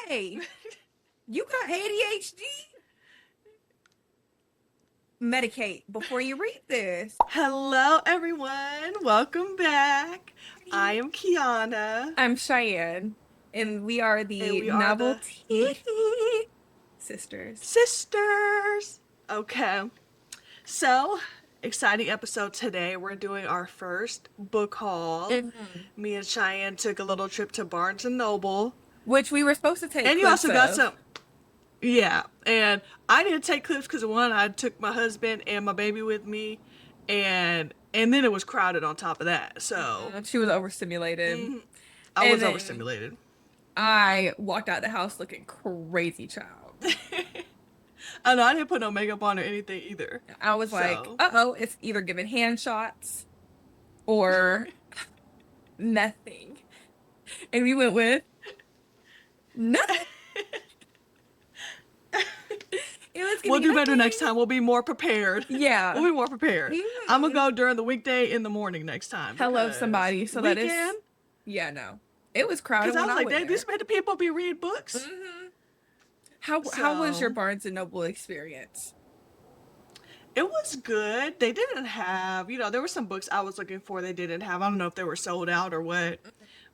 Hey, you got ADHD? Medicate before you read this. Hello, everyone. Welcome back. I am Kiana, I'm Cheyenne, and we are and the we are the Novelty Sisters. sisters. Okay, so exciting episode today. We're doing our first book haul. Mhm. Me and Cheyenne took a little trip to Barnes and Noble, Which we were supposed to take and you clips also got of. some. Yeah, and I didn't take clips because one, I took my husband and my baby with me, and then it was crowded on top of that. So She was overstimulated. I And was then overstimulated. I walked out the house looking crazy, child. I know I didn't put no makeup on or anything either. I was like, So uh-oh, it's either giving hand shots or nothing. And we went with nothing. It was we'll giving do better next nothing. time. We'll be more prepared. Yeah. We'll be more prepared. I'm gonna Mhm. go during the weekday in the morning next time Hello, because somebody. So that is, weekend. yeah, no. It was crowded Because I when was I like, went dang, these there. many people be reading books. hmm How was your So Barnes and Noble experience? it was good. They didn't have, there were some books I was looking for they didn't have. I don't know if they were sold out or what,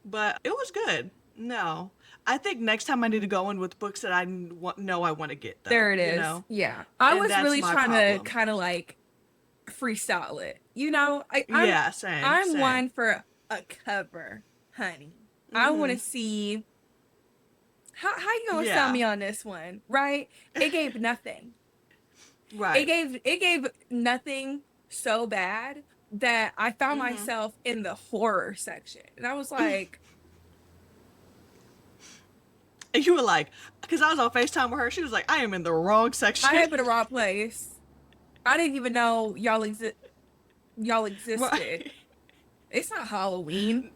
but it was good. No, I think next time I need to go in with books that know I want to get though. There it is. Yeah. I And was that's really my trying to problem. kind of like freestyle it. You know, Yeah, same, I'm same. one for a cover, honey. I want to Mhm. see how you gonna sell Yeah. me on this one, right? It gave nothing. Right. It gave nothing so bad that I found Mhm. myself in the horror section. And I was like, And you were like, because I was on FaceTime with her, she was like, I am in the wrong I section. am in the wrong place. I didn't even know y'all existed. Right. It's not Halloween.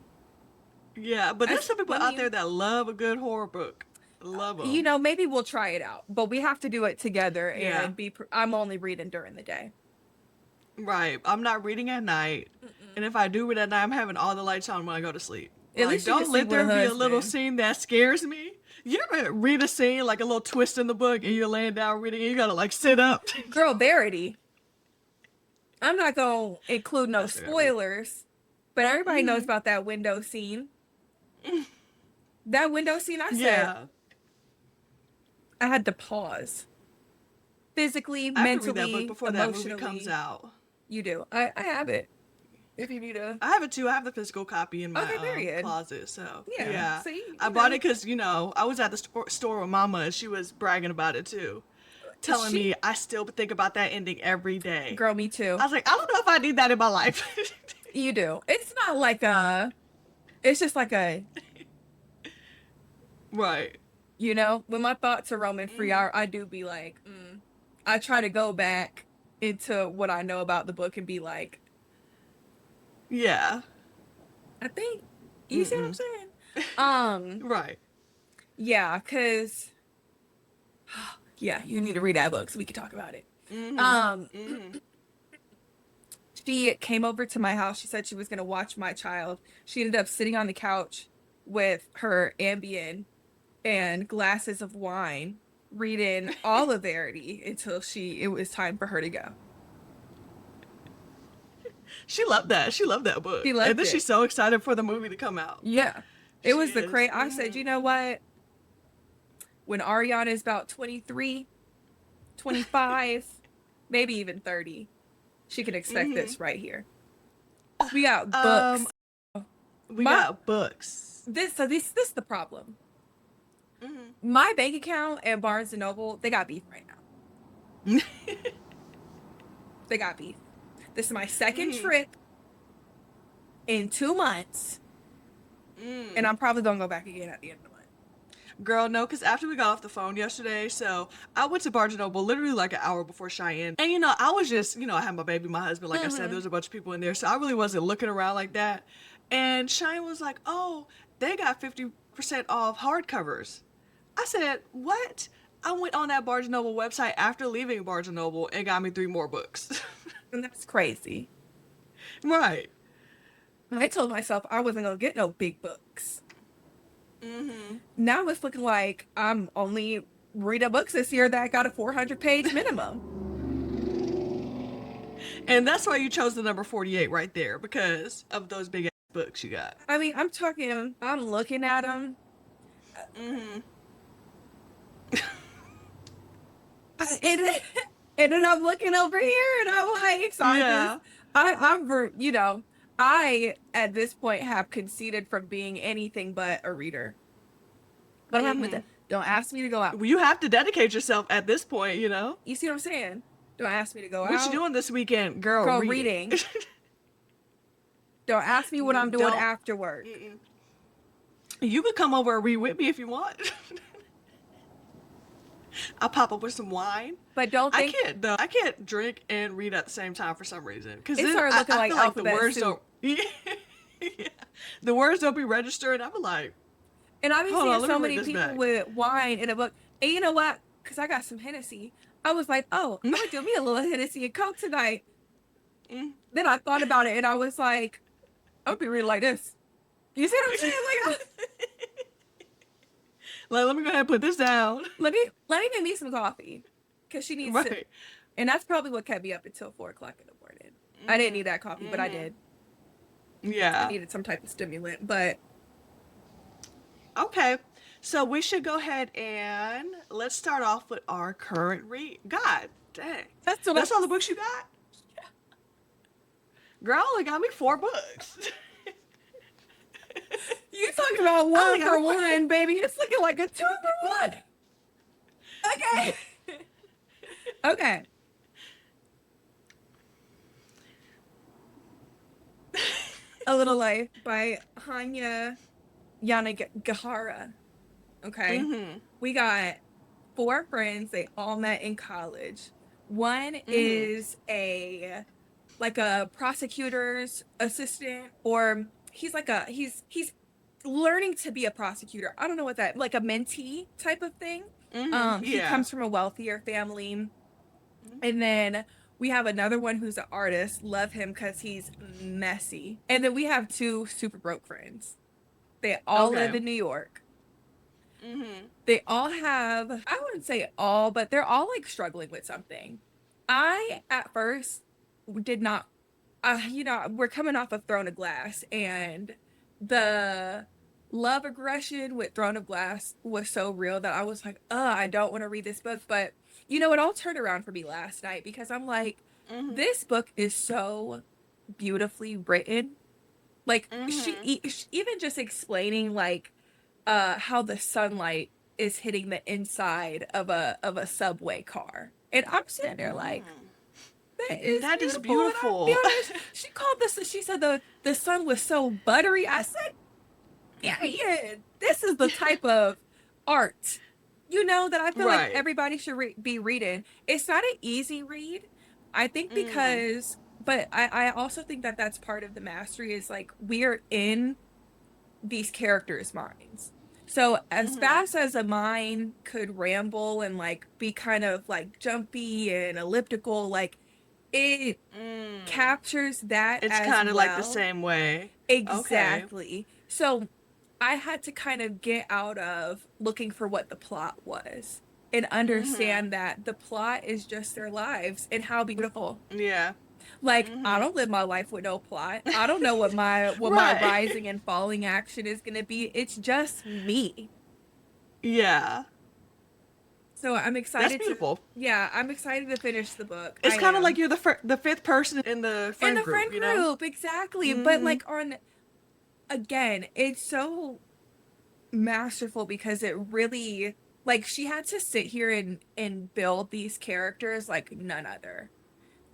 Yeah, but there's some people Let out me, there that love a good horror book. Love you them. know, maybe we'll try it out, but we have to do it together Yeah. and I'm only reading during the day. Right. I'm not reading at night. And Mm-mm. if I do read at night, I'm having all the lights on when I go to sleep. At Like, least you can don't sleep let with a there be a little husband. scene that scares me. You ever read a scene, like a little twist in the book, and you're laying down reading, and you gotta, like, sit up? Girl, Verity. I'm not gonna include no I still gotta read. spoilers, but everybody knows Hmm. about that window scene. That window scene, I said, Yeah. I had to pause. Physically, I have to read that book mentally, before that movie comes emotionally. out. You do. I have it. If you need a I have it too. I have the physical copy in my okay, period. closet. So Yeah. yeah, See, I you bought know, it because I was at the store with Mama and she was bragging about it too, telling she me I still think about that ending every day. girl, me too. I was like, I don't know if I need that in my life. You do. It's not like a it's just like a Right. when my thoughts are roaming free, Hmm. I do be like, I try to go back into what I know about the book and be like, Yeah. I think you see what I'm Mm-mm. saying? Um, Right. yeah, cause yeah, you need to read that book so we can talk about it. Hmm. Um, Hmm. she came over to my house. She said she was gonna watch my child. She ended up sitting on the couch with her Ambien and glasses of wine, reading all of Verity until it was time for her to go. She loved that. She loved that book, She and loved then it. she's so excited for the movie to come out. Yeah. It She was the is. crazy. I said, you know what? When Ariana is about 23, 25, maybe even 30, she can expect Hmm. this right here. We got Um, books. we My got books. this is the problem. Hmm. My bank account and Barnes and Noble, they got beef right now. They got beef. This is my second Hmm. trip in 2 months, and Mm. I'm probably gonna go back again at the end of the month. Girl, no, because after we got off the phone yesterday, so I went to Barnes& and Noble literally like an hour before Cheyenne. And, I was just, I had my baby, my husband, like I said, there Mm-hmm. was a bunch of people in there, so I really wasn't looking around like that. And Cheyenne was like, oh, they got 50% off hardcovers. I said, what? I went on that Barnes& and Noble website after leaving Barnes& and Noble and got me 3 more books. And that's crazy. Right. I told myself I wasn't gonna get no big books. Mm-hmm. Now it's looking like I'm only reading books this year that got a 400-page minimum. And that's why you chose the number 48 right there, because of those big ass books you got. I mean, I'm looking at them, Mm-hmm. and, and then I'm looking over here, and I'm like, so Yeah. I at this point have conceded from being anything but a reader. But I'm having with Mm-hmm. that. Don't ask me to go out. Well, you have to dedicate yourself at this point, you know? You see what I'm saying? Don't ask me to go What you out. doing this weekend? Girl, Go reading. reading. Don't ask me what I'm doing Don't. after work. Mm-mm. You could come over and read with me if you want. I'll pop up with some wine. But don't I think can't though. I can't drink and read at the same time for some reason. Because it then started looking I like feel like the alphabet words soup. don't. Yeah. The words don't be registered. I'm like, And I've been hold on, seeing let so me read many this people back. with wine in a book. And you know what? Because I got some Hennessy. I was like, oh, I'm going to do me a little Hennessy and Coke tonight. Mm. Then I thought about it and I was like, I'll be reading like this. You see what I'm saying? Like, Like, let me go ahead and put this down. let me make me some coffee. Because she needs to. Right. And that's probably what kept me up until 4 o'clock in the morning. I didn't need that coffee, but I did. I Yeah. needed some type of stimulant. But Okay. So we should go ahead and let's start off with our current read. God dang. that's what That's all the books you got? Girl only got me 4 books. You talking about one only for got one, baby. It's looking like a 2 for 1. Okay. Okay. A Little Life by Hanya Yanagihara. Okay. Mm-hmm. We got 4 friends. They all met in college. One is a prosecutor's assistant, or he's learning to be a prosecutor. I don't know what that, like a mentee type of thing. Mm-hmm. He Yeah. comes from a wealthier family. And then we have another one who's an artist. Love him because he's messy. And then we have 2 super broke friends. They all Okay. live in New York. Mm-hmm. They all have, I wouldn't say all, but they're all like struggling with something. I, at first, did not, we're coming off of Throne of Glass, and the love aggression with Throne of Glass was so real that I was like, I don't want to read this book. But, it all turned around for me last night because I'm like, Mm-hmm. this book is so beautifully written. Like, she even just explaining, like, how the sunlight is hitting the inside of a subway car. And I'm sitting there like, that is beautiful. And she called this, she said the sun was so buttery. I said, yeah, this is the type of art, that I feel like Right. everybody should be reading. It's not an easy read, I think, because, but I also think that that's part of the mastery is like, we're in these characters' minds. So as fast as a mind could ramble and like be kind of like jumpy and elliptical, like it captures that It's as kind of like the well. same way. Exactly. So I had to kind of get out of looking for what the plot was and understand that the plot is just their lives and how beautiful. Yeah. Like, I don't live my life with no plot. I don't know what my Right. rising and falling action is going to be. It's just me. Yeah. So I'm excited. That's beautiful. I'm excited to finish the book. It's I kind of am. like you're the 5th person in the friend in the group. friend you know? group, exactly. But like again, it's so masterful because it really, like, she had to sit here and build these characters like none other.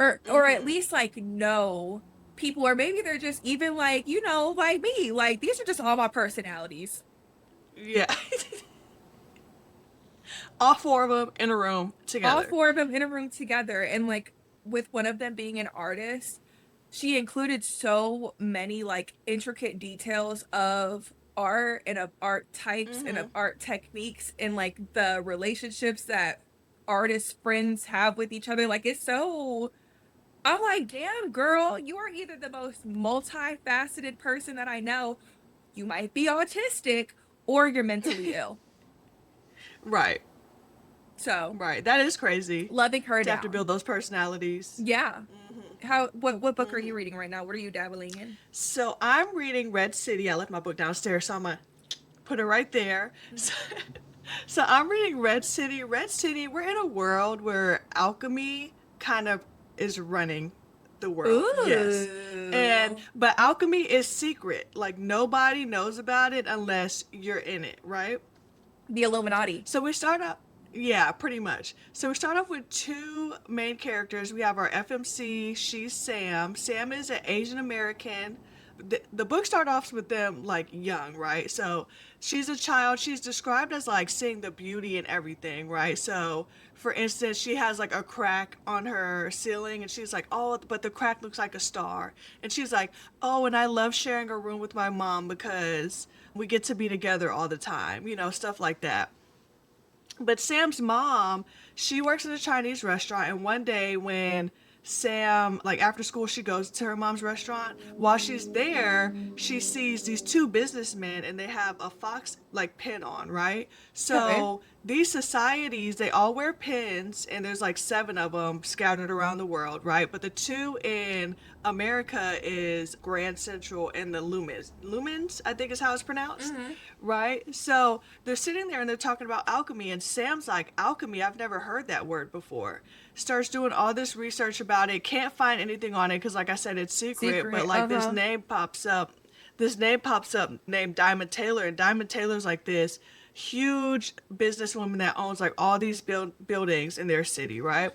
Or at least like know people, or maybe they're just even like, like me. Like, these are just all my personalities. Yeah. All 4 of them in a room together. All 4 of them in a room together. And like with one of them being an artist, she included so many like intricate details of art and of art types and of art techniques and like the relationships that artists friends have with each other. Like, it's so, I'm like, damn, girl, you are either the most multifaceted person that I know. You might be autistic, or you're mentally ill. Right. So, Right. That is crazy loving her to have to down. build those personalities. Yeah. Hmm. What book are Hmm. you reading right now? What are you dabbling in? So I'm reading Red City. I left my book downstairs, so I'm gonna put it right there. So I'm reading Red City. Red City, we're in a world where alchemy kind of is running the world. Yes. And Ooh. but alchemy is secret. Like nobody knows about it unless you're in it, right? The Illuminati. So we start up, yeah, pretty much. So we start off with two main characters. We have our FMC, she's Sam. Sam is an Asian American. The book starts off with them like young, right? So she's a child. She's described as like seeing the beauty in everything, right? So for instance, she has like a crack on her ceiling and she's like, oh, but the crack looks like a star. And she's like, oh, and I love sharing a room with my mom because we get to be together all the time, stuff like that. But Sam's mom, she works in a Chinese restaurant, and one day when Sam, like after school, she goes to her mom's restaurant. While she's there, she sees these two businessmen, and they have a fox like pin on, right? Okay. So these societies, they all wear pins, and there's like seven of them scattered around the world, right? But the two in America is Grand Central and the Lumens. Lumens, I think is how it's pronounced, Mm-hmm. right? So they're sitting there and they're talking about alchemy, and Sam's like, alchemy, I've never heard that word before. Starts doing all this research about it, can't find anything on it because, like I said, it's secret, but Secret. like Uh-huh. this name pops up named Diamond Taylor, and Diamond Taylor's like this huge businesswoman that owns like all these buildings in their city, right?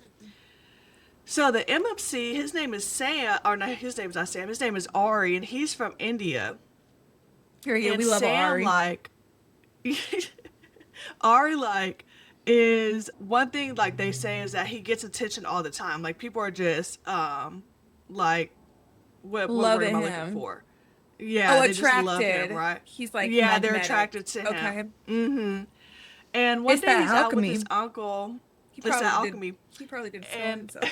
So the MMC, his name is Sam, or no, his name's not Sam, his name is Ari, and he's from India. Period. And We love Sam, Ari. like, Ari, like, is one thing, like, they say is that he gets attention all the time. Like, people are just, like, what word am Loving I looking him. for? Yeah, Oh, they just love him, attracted. right? He's like Yeah, they're magnetic. attracted to him. Okay. Mm-hmm. And one It's day that he's out with his alchemy. uncle. He It's the probably did. alchemy. He probably did so And himself.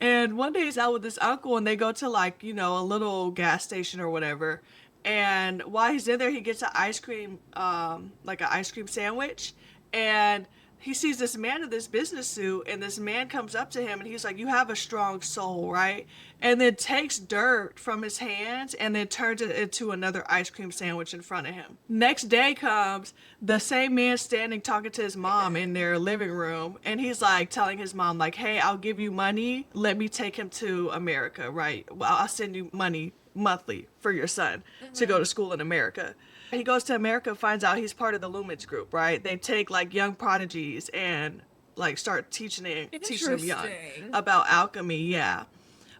And one day he's out with his uncle and they go to like, a little gas station or whatever. And while he's in there, he gets an ice cream, like an ice cream sandwich. And he sees this man in this business suit, and this man comes up to him and he's like, you have a strong soul, right? And then takes dirt from his hands and then turns it into another ice cream sandwich in front of him. Next day comes, the same man standing talking to his mom in their living room, and he's like telling his mom like, hey, I'll give you money, let me take him to America, right? Well, I'll send you money monthly for your son to go to school in America. He goes to America, finds out he's part of the Lumens group, right? They take like young prodigies and like start teaching them young Interesting. about alchemy, yeah.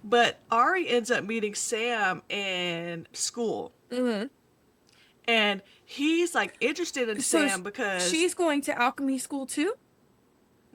But Ari ends up meeting Sam in school, Mm-hmm. and he's like interested in So Sam because she's going to alchemy school too?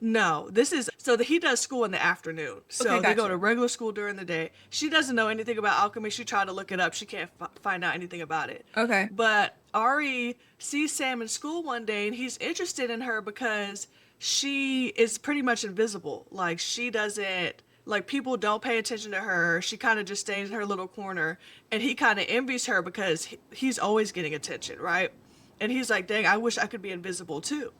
no, this is so that he does school in the afternoon. So Okay, they go gotcha. to regular school during the day. She doesn't know anything about alchemy. She tried to look it up. She can't find out anything about it. Okay. But Ari sees Sam in school one day and he's interested in her because she is pretty much invisible. Like she doesn't like people don't pay attention to her. She kind of just stays in her little corner, and he kind of envies her because he's always getting attention, right? And he's like, "Dang, I wish I could be invisible too."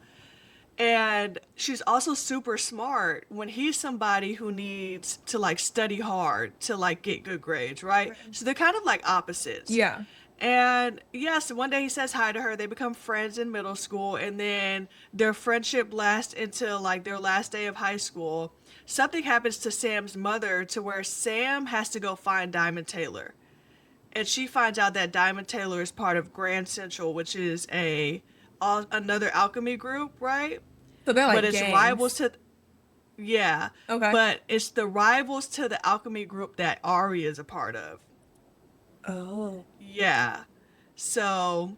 And she's also super smart when he's somebody who needs to like study hard to like get good grades, right? So they're kind of like opposites. Yeah. And yes, one day he says hi to her. They become friends in middle school, and then their friendship lasts until like their last day of high school. Something happens to Sam's mother to where Sam has to go find Diamond Taylor. And she finds out that Diamond Taylor is part of Grand Central, which is another alchemy group, right? So they're But like it's rivals gangs. to yeah, Okay. but it's the rivals to the alchemy group that Ari is a part of. Oh. Yeah. So,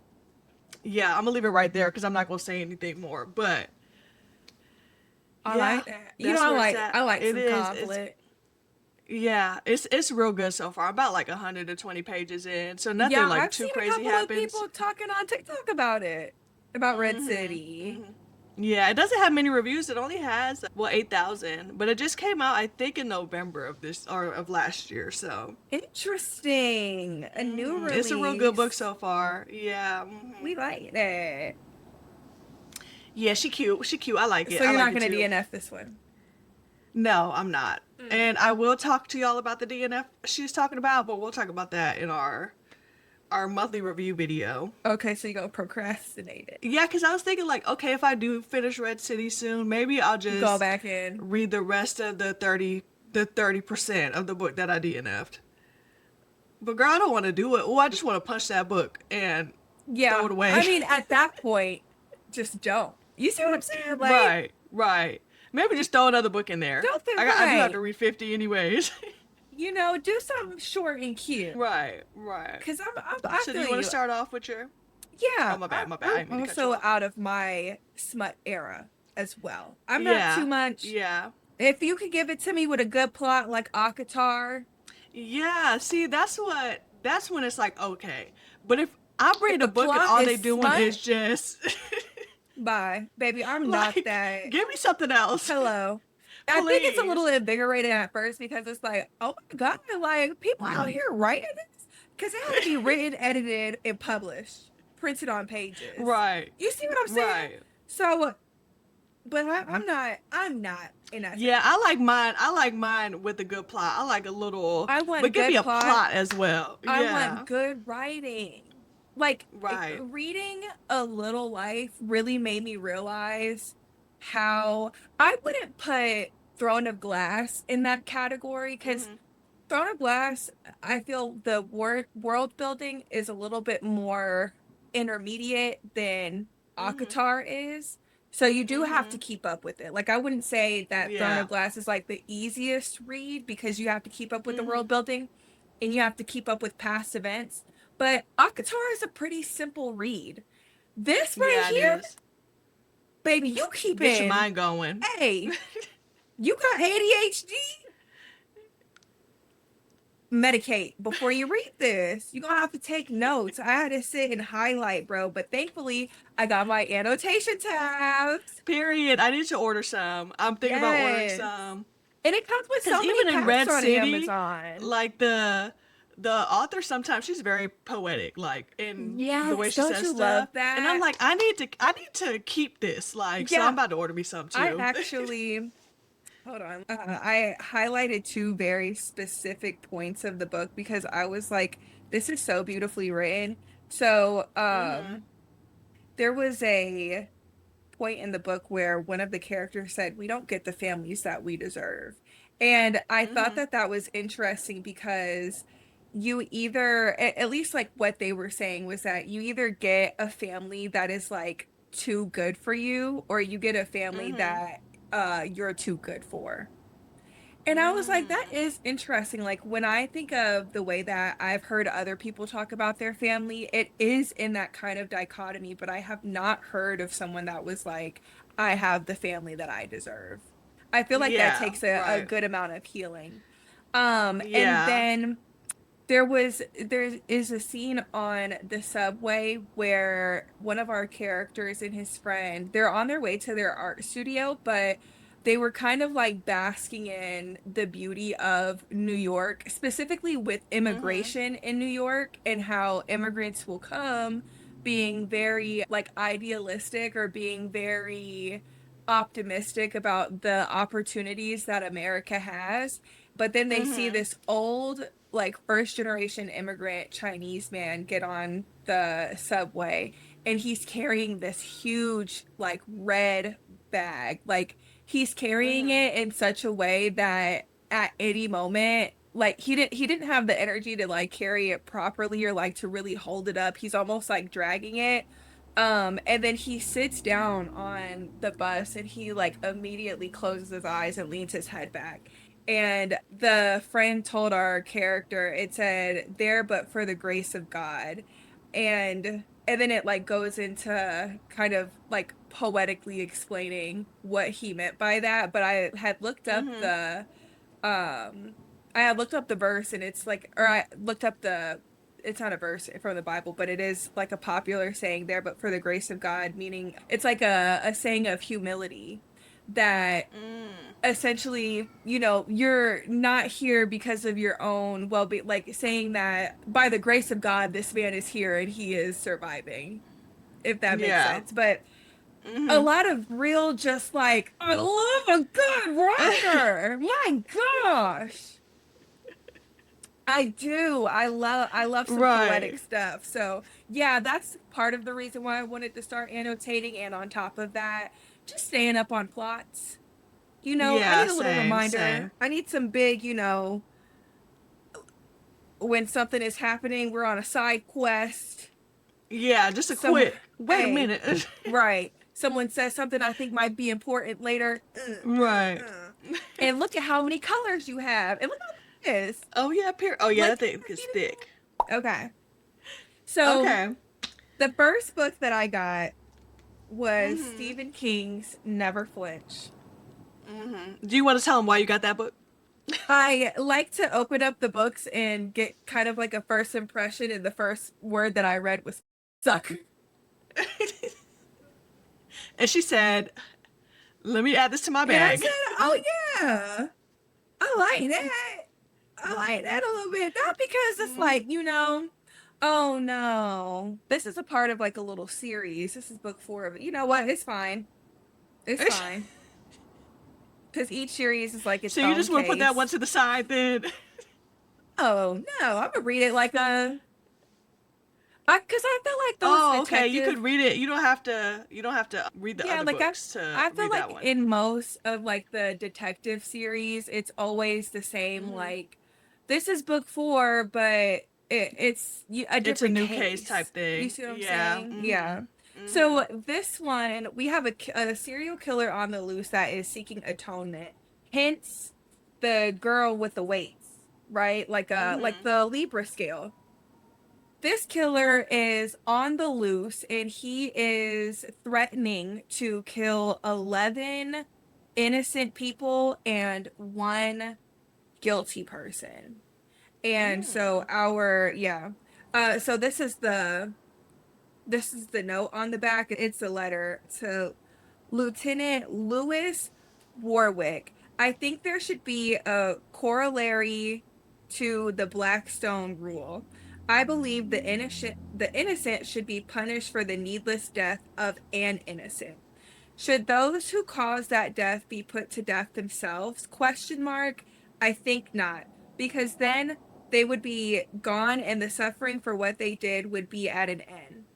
yeah, I'm gonna leave it right there because I'm not gonna say anything more. But I yeah, like that. You know, that's I where it's like at. I like It some is. conflict. It's real good so far. I'm about like 120 pages in, so nothing Yeah, like I've too seen a crazy couple of happens. people talking on TikTok about it. About Red Mhm. City. Mhm. Yeah, it doesn't have many reviews. It only has, well, 8,000, but it just came out, I think, in November of this or of last year. So, Interesting. A new it's a real good book release. so far. Yeah. We like that. Yeah, she cute. She cute. I like it. So I you're like not it gonna too. DNF this one. No, I'm not. Mm. And I will talk to y'all about the DNF she's talking about, but we'll talk about that in our monthly review video. Okay, so you're gonna procrastinate it. Yeah, because I was thinking like, okay, if I do finish Red City soon, maybe I'll Go just back in. read the rest of the 30% of the book that I DNF'd. But girl, I don't want to do it. Oh, I just want to punch that book and throw Yeah. it away. I mean, at that point, just don't. You see what I'm saying? Like, Right, right. Maybe just throw another book in there. don't think I do have right. to read 50 anyways. Do something short and cute. Right, right. Cause I So do feel you want you. to start off with your? Yeah, Oh, my bad, my bad. I I'm didn't mean to cut you also off. out of my smut era as well. I'm not Yeah, too much. yeah, If you could give it to me with a good plot like Akatar, yeah. See, that's when it's like okay. But if I if read a the book and plot all is they doing smut, is just bye, baby. I'm not like, that. give me something else, Hello. I think it's a little please. invigorating at first because it's like, oh my God, like people out here writing this? Because it had to be written, edited, and published, printed on pages. Right, You see what I'm saying? right. So, but I'm not in that. Yeah, I like mine with a good plot. I like a little, I but want give me good a plot. plot as well. I Yeah, want good writing. Like right. reading A Little Life really made me realize how I wouldn't put Throne of Glass in that category because Hmm. Throne of Glass, I feel the world building is a little bit more intermediate than Hmm. Akatar is. So you do have to Hmm. keep up with it. Like I wouldn't say that Throne Yeah. of Glass is like the easiest read because you have to keep up with the Hmm. world building and you have to keep up with past events. But Akatar is a pretty simple read. This right Yeah, it here, is. baby, you Get your keeping, mind going. hey, you got ADHD? Medicate before you read this. You're gonna have to take notes. I had to sit and highlight, bro. But thankfully, I got my annotation tabs. Period. I need to order some. I'm thinking about ordering Yes. some. And it comes with Because so many even in packs Red on City, Amazon. like the author sometimes she's very poetic, like in the way Yes, she don't says you love stuff. And I'm that? like, I need to keep this. Like, so I'm Yeah, about to order me some I too. actually, hold on. I highlighted two very specific points of the book because I was like, this is so beautifully written. So, Hmm. there was a point in the book where one of the characters said, "We don't get the families that we deserve." And I thought Hmm. that that was interesting because you either, at least like what they were saying was that you either get a family that is like too good for you, or you get a family Hmm. that you're too good for. And I was like, that Mm. is interesting. Like when I think of the way that I've heard other people talk about their family, it is in that kind of dichotomy, but I have not heard of someone that was like, I have the family that I deserve. I feel like that Yeah, takes a right. good amount of healing. And Yeah. then there is a scene on the subway where one of our characters and his friend, they're on their way to their art studio, but they were kind of like basking in the beauty of New York, specifically with Hmm. immigration in New York and how immigrants will come being very like idealistic or being very optimistic about the opportunities that America has. But then they see Hmm. this old, like first generation immigrant Chinese man get on the subway and he's carrying this huge, like red bag. Like he's carrying Hmm. it in such a way that at any moment, like he didn't have the energy to like carry it properly or like to really hold it up. He's almost like dragging it. And then he sits down on the bus and he like immediately closes his eyes and leans his head back. And the friend told our character, it said, there but for the grace of God. And then it like goes into kind of like poetically explaining what he meant by that. But Hmm. um I had looked up the verse and it's like, or I looked up it's not a verse from the Bible, but it is like a popular saying there, but for the grace of God, meaning it's like a saying of humility that Mm. essentially, you're not here because of your own well-being, like saying that by the grace of God, this man is here and he is surviving, if that makes Yeah. sense. But a Hmm. lot of real, just like, I love a good rocker. My gosh. I do. I love some poetic Right. stuff. So, yeah, that's part of the reason why I wanted to start annotating. And on top of that, just staying up on plots. I Yeah, need a little same, reminder. same. I need some big, when something is happening, we're on a side quest. Yeah, just a Some quick, wait a hey, minute. right. Someone says something I think might be important later. Right. And look at how many colors you have. And look how big it is. Oh yeah, oh yeah, Like, that thing is thick. okay. So Okay. the first book that I got was Mhm. Stephen King's Never Flinch. Mhm. Do you want to tell them why you got that book? I like to open up the books and get kind of like a first impression, and the first word that I read was suck. And she said, "Let me add this to my And I bag." said, oh yeah, I like that. I like that a little bit. Not because it's Mhm. like, oh no, this is a part of like a little series. This is book 4 of it. You know what? It's fine. It's fine. Because each series is like its So you own just want to put that one case. to the side then? Oh no, I'm gonna read it like because I feel like those Oh, okay. You detective, could read it. You don't have to. You don't have to read the yeah, other like books to I feel read that like one. in most of like the detective series, it's always the same. Mhm. Like, this is book 4, but a It's a different new case type case. You thing. see what I'm Yeah. saying? Yeah. Mhm. Mhm. So this one, we have a serial killer on the loose that is seeking atonement. Hence, the girl with the weights, right? Like Mhm. the Libra scale. This killer is on the loose and he is threatening to kill 11 innocent people and one guilty person. And so Mm. so this is the note on the back. It's a letter to Lieutenant Lewis Warwick. I think there should be a corollary to the Blackstone rule. I believe the innocent should be punished for the needless death of an innocent. Should those who caused that death be put to death themselves? Question mark. I think not, because then they would be gone and the suffering for what they did would be at an end.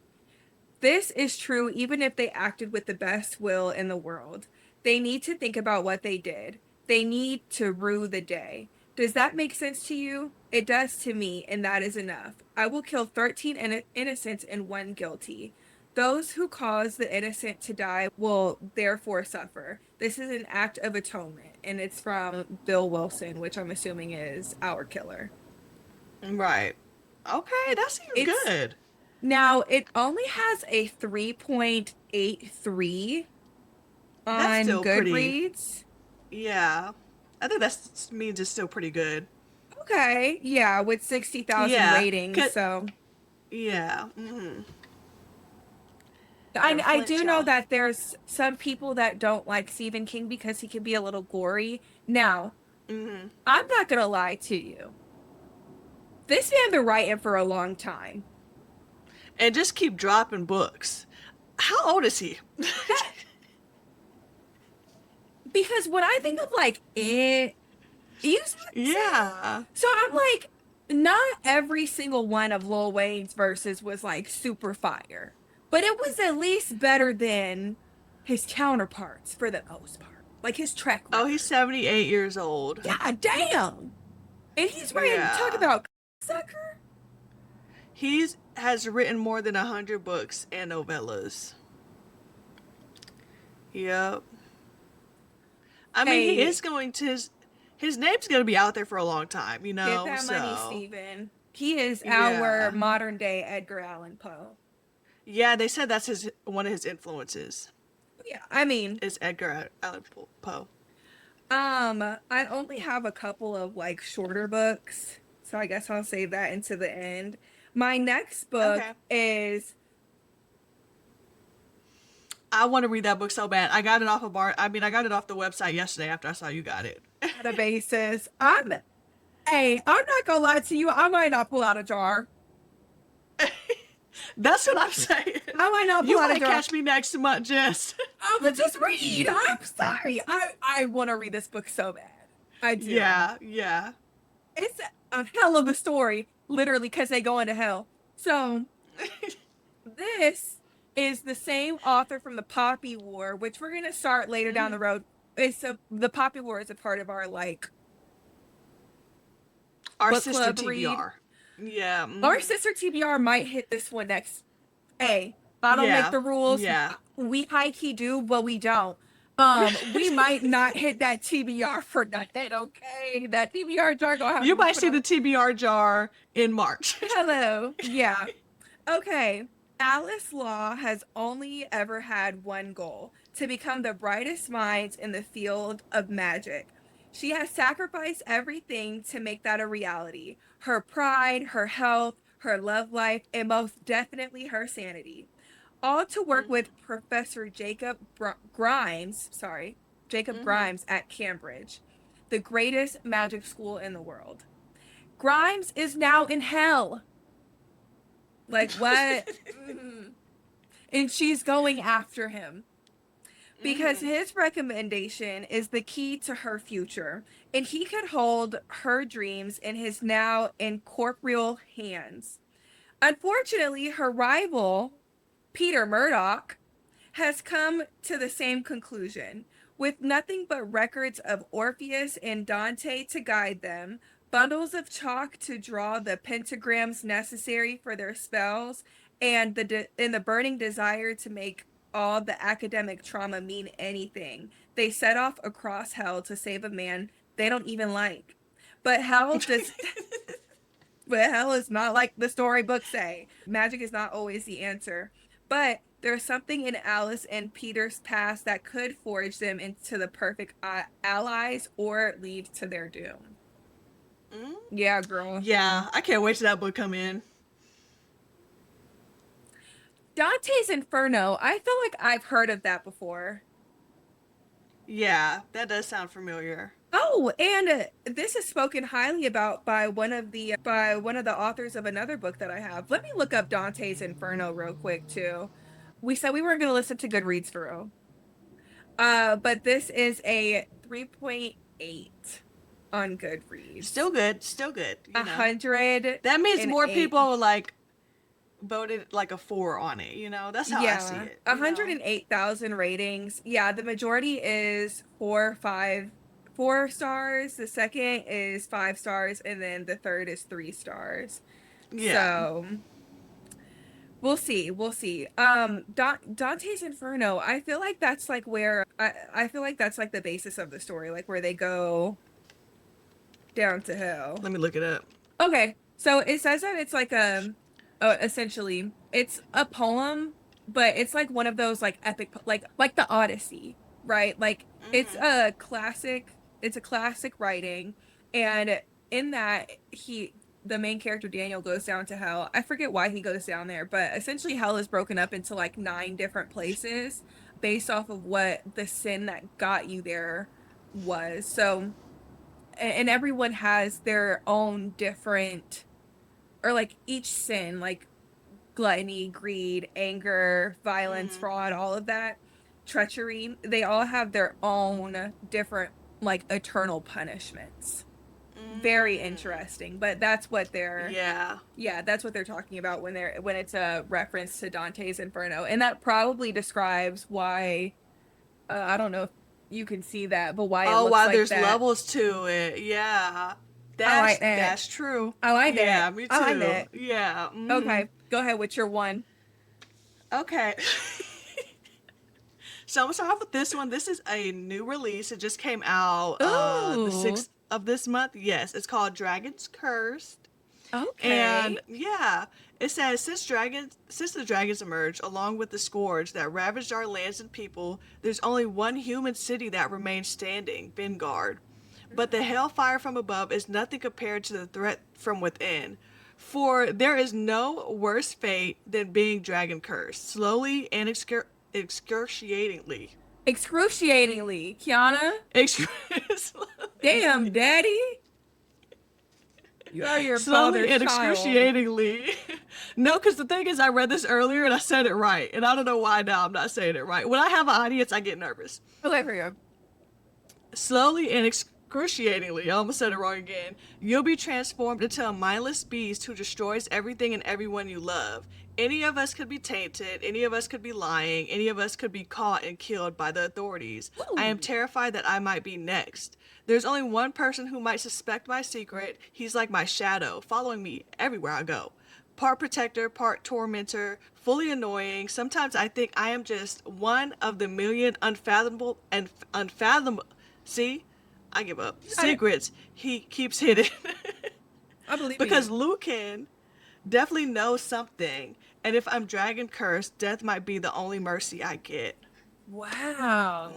This is true even if they acted with the best will in the world. They need to think about what they did. They need to rue the day. Does that make sense to you? It does to me, and that is enough. I will kill 13 innocents and one guilty. Those who cause the innocent to die will therefore suffer. This is an act of atonement, and it's from Bill Wilson, which I'm assuming is our killer. Right. Okay, that seems It's good. Now it only has a 3.83 That's on still pretty. Goodreads. Yeah. I think that means it's still pretty good. Okay, yeah, with 60,000 Yeah. ratings. Cause, So yeah. Mhm. I Never I flinch, do know y'all. that there's some people that don't like Stephen King because he can be a little gory. Now, Mhm. I'm not gonna lie to you. This man been writing for a long time. And just keep dropping books. How old is he? That because when I think of like you see what I'm saying? Yeah. So I'm like, not every single one of Lil Wayne's verses was like super fire, but it was at least better than his counterparts for the most part, like his track Oh, he's record. 78 years old. Yeah, damn. And he's writing, talk Yeah. about sucker. He's has written more than 100 books and novellas. Yep. I mean, he Hey, is going to his name's going to be out there for a long time, get that money, So, Steven. He is our yeah. modern day Edgar Allan Poe. Yeah, they said that's his one of his influences Yeah, I mean, is Edgar Allan Poe. I only have a couple of like shorter books, so I guess I'll save that into the end. My next book Okay. is I want to read that book so bad. I got it off of I got it off the website yesterday after I saw you got it. Databases. I'm not gonna lie to you. I might not pull out a jar. That's what I'm saying. I might not pull You out a might jar. catch me next month, Jess. But just read. I'm sorry. I want to read this book so bad. I do. Yeah, yeah. It's a hell of a story, literally, because they go into hell. So this is the same author from the Poppy War, which we're gonna start later down the road. The Poppy War is a part of our like Our book sister club read. TBR. Yeah. Our sister TBR might hit this one next. Hey, I don't make Yeah. the rules. Yeah. We high key do, but we don't. We might not hit that TBR for nothing, okay? That TBR jar gonna have You to be might put see on. the TBR jar in March. Hello. Yeah. Okay. Alice Law has only ever had one goal: to become the brightest minds in the field of magic. She has sacrificed everything to make that a reality: her pride, her health, her love life, and most definitely her sanity. All to work with Professor Jacob Mm-hmm. Grimes at Cambridge, the greatest magic school in the world. Grimes is now in hell. Like, what? And she's going after him because Mm-hmm. his recommendation is the key to her future, and he could hold her dreams in his now incorporeal hands. Unfortunately, her rival, Peter Murdoch, has come to the same conclusion. With nothing but records of Orpheus and Dante to guide them, bundles of chalk to draw the pentagrams necessary for their spells, and the burning desire to make all the academic trauma mean anything, they set off across hell to save a man they don't even like. But hell does but hell is not like the storybooks say. Magic is not always the answer. But there's something in Alice and Peter's past that could forge them into the perfect allies or lead to their doom. Mm-hmm. Yeah, girl. Yeah, I can't wait till that book come in. Dante's Inferno. I feel like I've heard of that before. Yeah, that does sound familiar. Oh, and this is spoken highly about by one of the authors of another book that I have. Let me look up Dante's Inferno real quick too. We said we weren't going to listen to Goodreads for real. But this is a 3.8 on Goodreads. Still good, still good. You know. 108. That means more people like voted like a 4 on it. You know, that's how I see Yeah, it. 108,000 ratings. Yeah, the majority is 4 stars. The second is 5 stars, and then the third is 3 stars. Yeah. So we'll see. We'll see. Dante's Inferno. I feel like that's like where I feel like that's like the basis of the story, like where they go down to hell. Let me look it up. Okay, so it says that it's like essentially it's a poem, but it's like one of those like epic like the Odyssey, right? Like it's Mm-hmm. a classic. It's a classic writing, and in that the main character Daniel goes down to hell. I forget why he goes down there, but essentially hell is broken up into like 9 different places based off of what the sin that got you there was. So, and everyone has their own different, or like each sin, like gluttony, greed, anger, violence, Mm-hmm. fraud, all of that, treachery, they all have their own different like eternal punishments. Very Mm. interesting, but that's what they're Yeah. yeah, that's what they're talking about when it's a reference to Dante's Inferno. And that probably describes why I don't know if you can see that, but why it Oh, looks wow, like there's that. levels to it. Yeah. I like that. That's true. I like that. Yeah, me I like too. that. Yeah. Mm-hmm. Okay, go ahead with your one. Okay. So I'm gonna start off with this one. This is a new release. It just came out the Ooh. 6th of this month. Yes, it's called Dragon's Cursed. Okay. And yeah, it says since the dragons emerged, along with the scourge that ravaged our lands and people, there's only one human city that remains standing, Vengard. But the hellfire from above is nothing compared to the threat from within. For there is no worse fate than being dragon cursed, slowly and excruciatingly. Excruciatingly, Kiana. Damn, Slowly, daddy. You are your slowly father's and child. excruciatingly. No, because the thing is, I read this earlier and I said it right, and I don't know why now I'm not saying it right. When I have an audience, I get nervous. Okay, for you. Slowly and excruciatingly, I almost said it wrong again, you'll be transformed into a mindless beast who destroys everything and everyone you love. Any of us could be tainted, any of us could be lying, any of us could be caught and killed by the authorities. I am Woo. terrified that I might be next. There's only one person who might suspect my secret. He's like my shadow, following me everywhere I go. Part protector, part tormentor, fully annoying. Sometimes I think I am just one of the million unfathomable. See, I give up. You got it. Secrets he keeps hidden. I believe in Because you. Lucan definitely knows something. And if I'm dragon cursed, death might be the only mercy I get. Wow.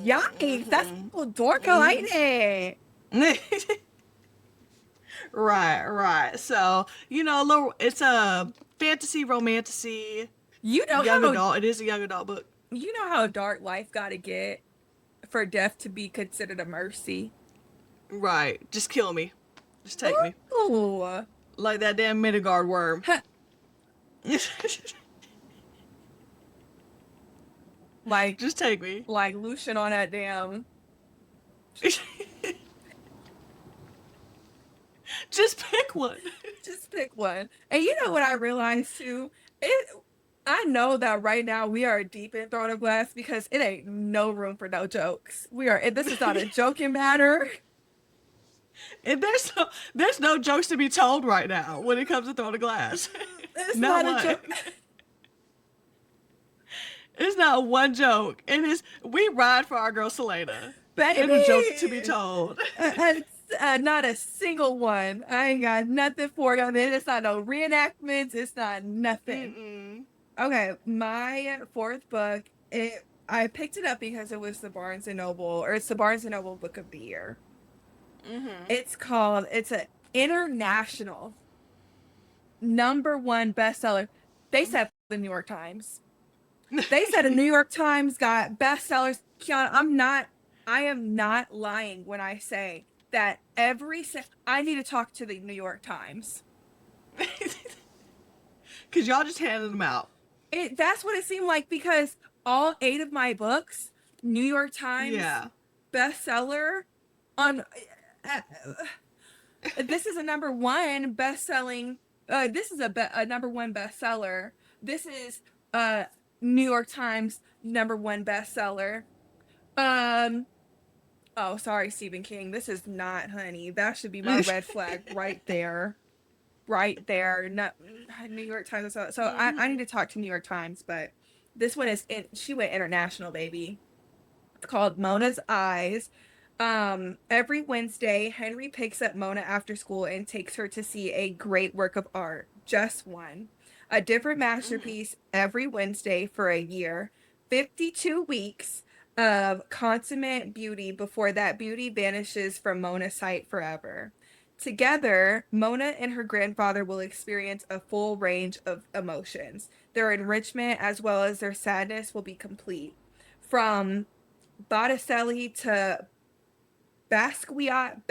Yikes. That's Mm-hmm. so dork. I like it. Right, right. So, a little, it's a fantasy, romantasy, You know young how adult. It is a young adult book. you know how dark life gotta get for death to be considered a mercy. Right. Just kill me. Just take me. Ooh. Like that damn Midgard worm. Huh. Like Just take me. like Lucian on that damn. Just pick one. Just pick one. And you know what I realized too? I know that right now we are deep in Throne of Glass because it ain't no room for no jokes. This is not a joking matter. And there's no jokes to be told right now when it comes to Throne of Glass. It's Not not a one. joke. It's not one joke. It is we ride for our girl Selena. And a joke to be Baby. told. Not a single one. I ain't got nothing for you. It's not no reenactments. It's not nothing. Mm-mm. Okay, my fourth book. I picked it up because it was the Barnes and Noble, or it's the Barnes and Noble Book of the Year. Mm-hmm. It's an international #1 bestseller. They said the New York Times. They said the New York Times got bestsellers. Kiana, I am not lying when I say that I need to talk to the New York Times. Cause y'all just handed them out. That's what it seemed like because all 8 of my books, New York Times Yeah. bestseller on this is a #1 best-selling this is a #1 bestseller. This is New York Times #1 bestseller. Oh, sorry, Stephen King. This is not, honey. That should be my red flag right there. Right there. Not New York Times. So I need to talk to New York Times, but this one she went international, baby. It's called Mona's Eyes. Every Wednesday, Henry picks up Mona after school and takes her to see a great work of art. Just one. A different masterpiece every Wednesday for a year. 52 weeks of consummate beauty before that beauty vanishes from Mona's sight forever. Together, Mona and her grandfather will experience a full range of emotions. Their enrichment as well as their sadness will be complete. From Botticelli to Basquiat,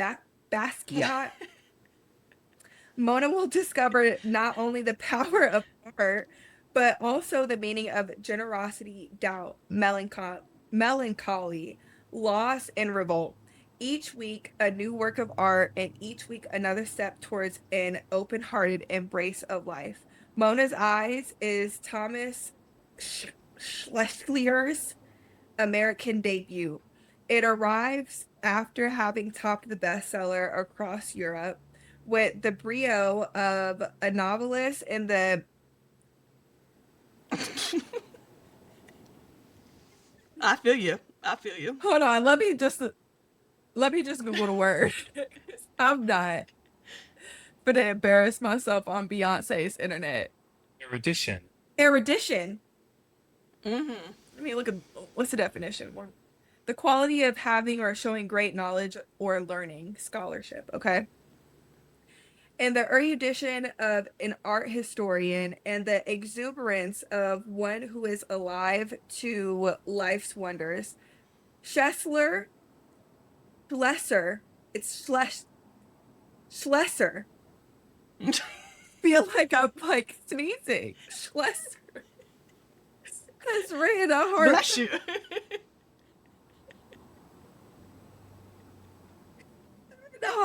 Mona will discover not only the power of art, but also the meaning of generosity, doubt, melancholy, loss, and revolt. Each week, a new work of art, and each week, another step towards an open hearted embrace of life. Mona's Eyes is Thomas Schlechlier's American debut. It arrives after having topped the bestseller across Europe with the brio of a novelist and the I feel you. I feel you. hold on, let me just Google the word. I'm not gonna embarrass myself on Beyonce's internet. Erudition. Erudition. Mm-hmm. Let me look at what's the definition. The quality of having or showing great knowledge or learning, scholarship. Okay. and the erudition of an art historian and the exuberance of one who is alive to life's wonders. Schessler, Schlesser, it's Schlesser. Feel like I'm like sneezing. Schlesser has written a Bless you.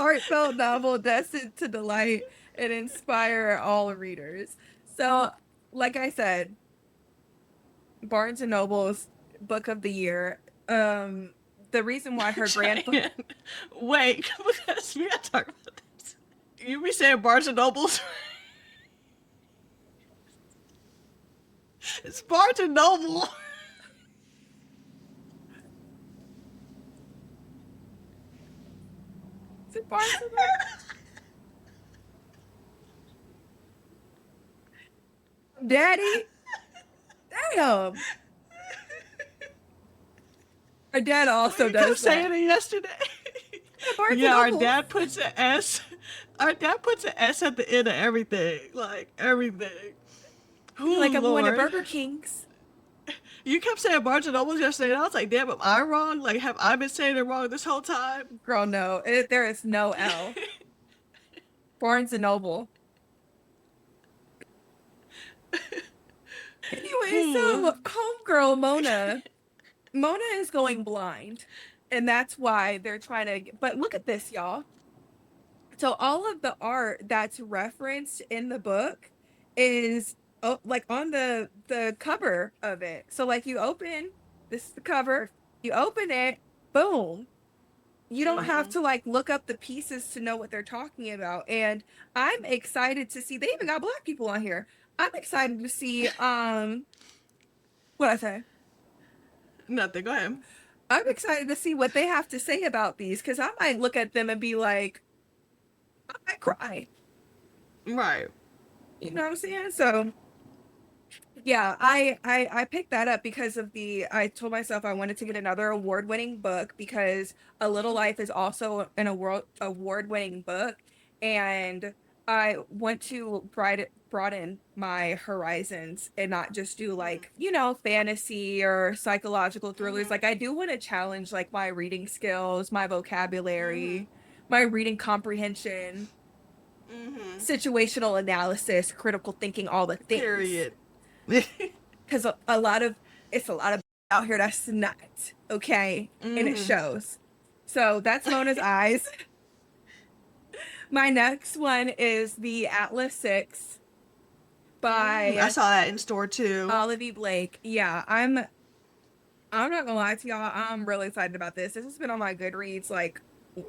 heartfelt novel destined to delight and inspire all readers. So, like I said, Barnes and Noble's book of the year. The reason why her grandfather. Wait, because we gotta talk about this. You be saying Barnes and Nobles? It's Barnes and Noble. Is it Barnes and Noble? Daddy, damn. Our dad also You does kept saying that. it yesterday. Barnes and Yeah, our Noble. dad puts an S. Our dad puts an S at the end of everything. Like everything. Oh Like I'm going to Lord. Burger King's. You kept saying Barnes and Nobles yesterday, and I was like, damn, am I wrong? Like, have I been saying it wrong this whole time? Girl, no. There is no L. Barnes and Noble. Anyway, so homegirl Mona is going blind, and that's why they're trying to. But look at this, y'all. So all of the art that's referenced in the book is like on the cover of it. So like you open this is the cover, you open it, boom. You don't have to like look up the pieces to know what they're talking about. And I'm excited to see they even got black people on here. I'm excited to see what I say. Nothing. Go ahead. I'm excited to see what they have to say about these because I might look at them and be like, I might cry. Right. You know what I'm saying? So yeah, I picked that up because of I told myself I wanted to get another award-winning book because A Little Life is also an award-winning book, and I want to broaden my horizons and not just do like, fantasy or psychological thrillers. Like I do want to challenge like my reading skills, my vocabulary, my reading comprehension, situational analysis, critical thinking, all the things. Period. Because it's a lot of out here that's not okay, and it shows. So that's Mona's Eyes. My next one is the Atlas 6 I by saw that in store too. Olivia Blake. Yeah, I'm not gonna lie to y'all, I'm really excited about this. This has been on my Goodreads like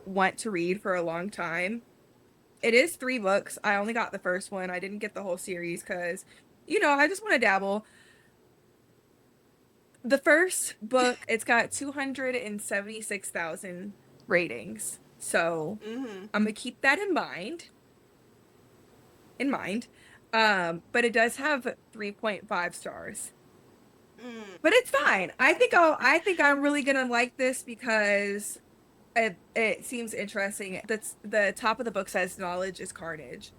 want to read for a long time. It is 3 books. I only got the first one. I didn't get the whole series because I just want to dabble. The first book, it's got 276,000 ratings. So I'm gonna keep that in mind. But it does have 3.5 stars. But it's fine. I think I'm really gonna like this because it seems interesting. That's the top of the book says knowledge is carnage.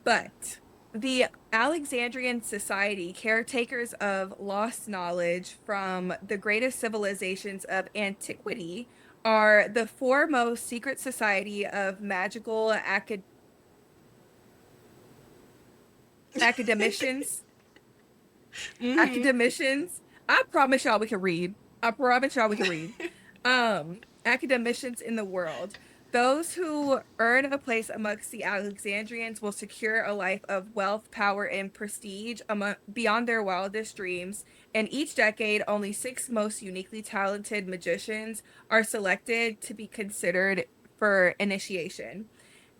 But the Alexandrian Society, caretakers of lost knowledge from the greatest civilizations of antiquity, are the foremost secret society of magical academicians. Academicians. I promise y'all we can read. Academicians in the world. Those who earn a place amongst the Alexandrians will secure a life of wealth, power, and prestige beyond their wildest dreams. And each decade, only 6 most uniquely talented magicians are selected to be considered for initiation.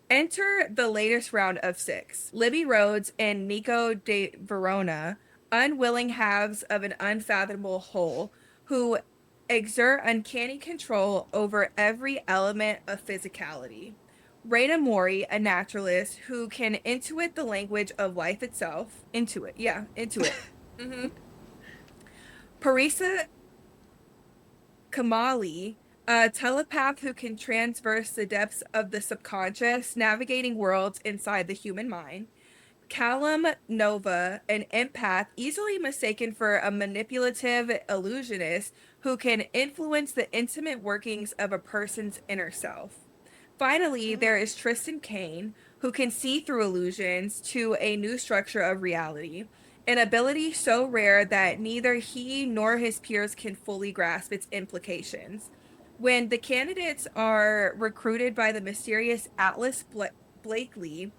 Enter the latest round of 6. Libby Rhodes and Nico de Verona, unwilling halves of an unfathomable whole, who exert uncanny control over every element of physicality. Raina Mori, a naturalist who can intuit the language of life itself. Intuit. Parisa Kamali, A telepath who can transverse the depths of the subconscious, navigating worlds inside the human mind. Callum Nova, an empath easily mistaken for a manipulative illusionist who can influence the intimate workings of a person's inner self. Finally, there is Tristan Kane, who can see through illusions to a new structure of reality, an ability so rare that neither he nor his peers can fully grasp its implications. When the candidates are recruited by the mysterious Atlas Blakely,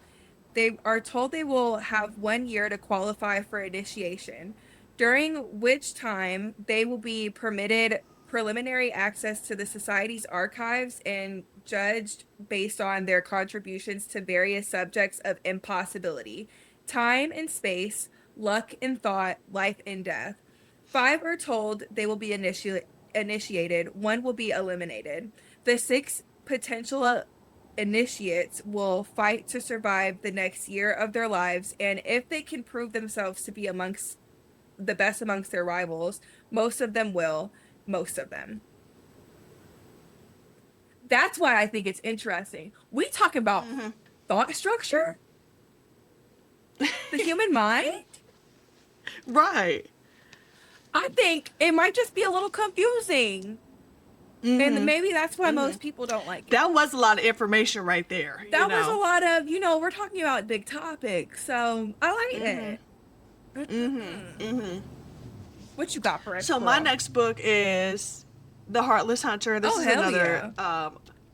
they are told they will have 1 year to qualify for initiation, during which time they will be permitted preliminary access to the Society's archives and judged based on their contributions to various subjects of impossibility, time and space, luck and thought, life and death. 5 are told they will be initiated, 1 will be eliminated. The 6 potential initiates will fight to survive the next year of their lives, and if they can prove themselves to be amongst the best amongst their rivals, most of them will, most of them. That's why I think it's interesting. We talk about thought structure, the human mind. Right. I think it might just be a little confusing. And maybe that's why most people don't like it. That was a lot of information right there. That was a lot of, we're talking about big topics, so I like it. What you got for us? So my next book is The Heartless Hunter. This is another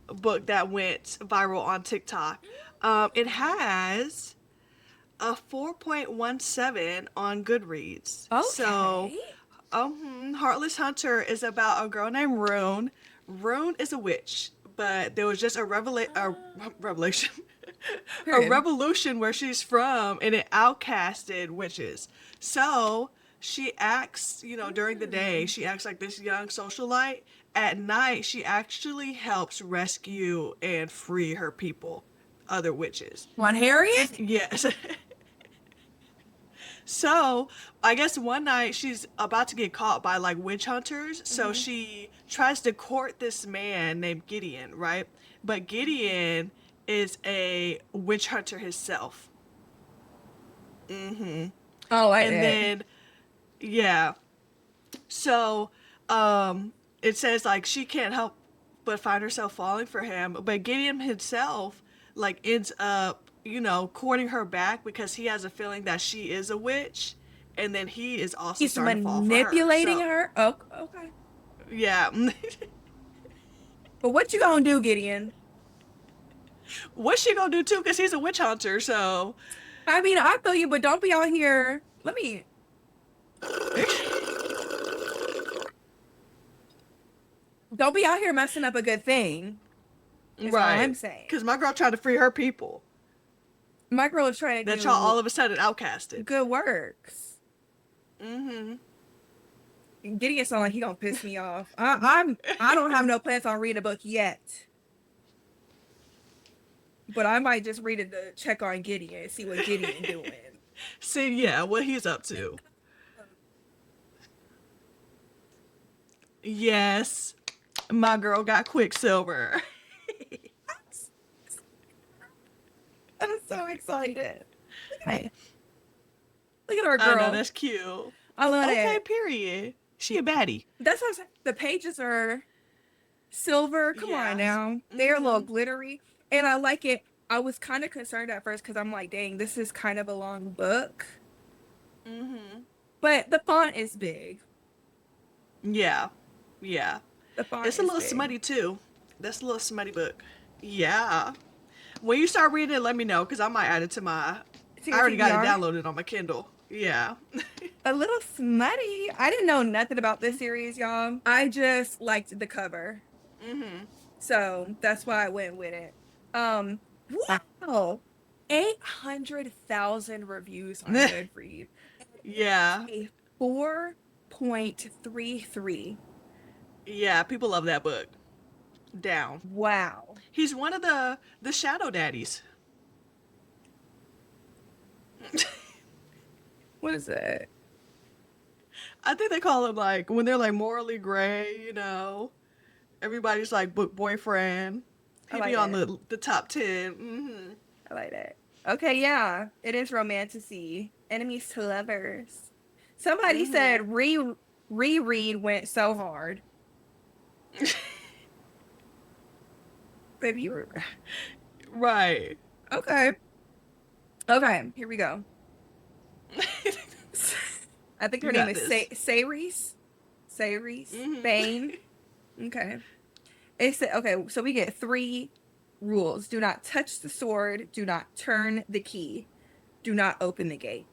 book that went viral on TikTok. It has a 4.17 on Goodreads. Okay. So, Heartless Hunter is about a girl named Rune. Rune is a witch, but there was just a revelation. A revolution where she's from, and it outcasted witches. So she acts, during the day, she acts like this young socialite. At night, she actually helps rescue and free her people, other witches. Want Harriet? Yes. So, I guess one night she's about to get caught by like witch hunters. So she tries to court this man named Gideon, right? But Gideon is a witch hunter himself. Oh, Then, yeah. So, it says like she can't help but find herself falling for him. But Gideon himself like ends up courting her back because he has a feeling that she is a witch, and then he is also he's starting to fall for manipulating her. Oh, okay. Yeah. But what you gonna do, Gideon? What's she gonna do too? Because he's a witch hunter, so. I mean, I feel you, but don't be out here. Don't be out here messing up a good thing. Is Right. All I'm saying. Because my girl tried to free her people. My girl is trying to That do y'all all of a sudden outcasted. good works. Gideon sound like he gonna piss me off. I don't have no plans on reading a book yet, but I might just read it to check on Gideon and see what Gideon doing. See, yeah, what he's up to. Yes, my girl got Quicksilver. I'm so excited. Okay. Look at our girl. I know, that's cute. I love Okay, it. period. She a baddie. That's what I'm saying. The pages are silver. Come on now. They're a little glittery. And I like it. I was kind of concerned at first because I'm like, dang, this is kind of a long book. But the font is big. Yeah. Yeah. The font It's a is little big. smutty too. That's a little smutty book. Yeah. When you start reading it, let me know because I might add it to my. To your I already got it TBR? downloaded on my Kindle. Yeah. A little smutty. I didn't know nothing about this series, y'all. I just liked the cover. So that's why I went with it. Wow. 800,000 reviews on Goodreads. Yeah. A 4.33. Yeah. People love that book. Down. Wow. He's one of the shadow daddies. What is it? I think they call him like when they're like morally gray, Everybody's like book boyfriend. I He'd like be on that. the top 10. Mm-hmm. I like that. Okay, yeah, it is romantasy. Enemies to lovers. Somebody Mm-hmm. said reread went so hard. Baby, Right. okay. Okay, here we go. I think You her name got is this. Saris. Saris Mm-hmm. Bane. Okay. It's okay, so we get three rules. Do not touch the sword. Do not turn the key. Do not open the gate.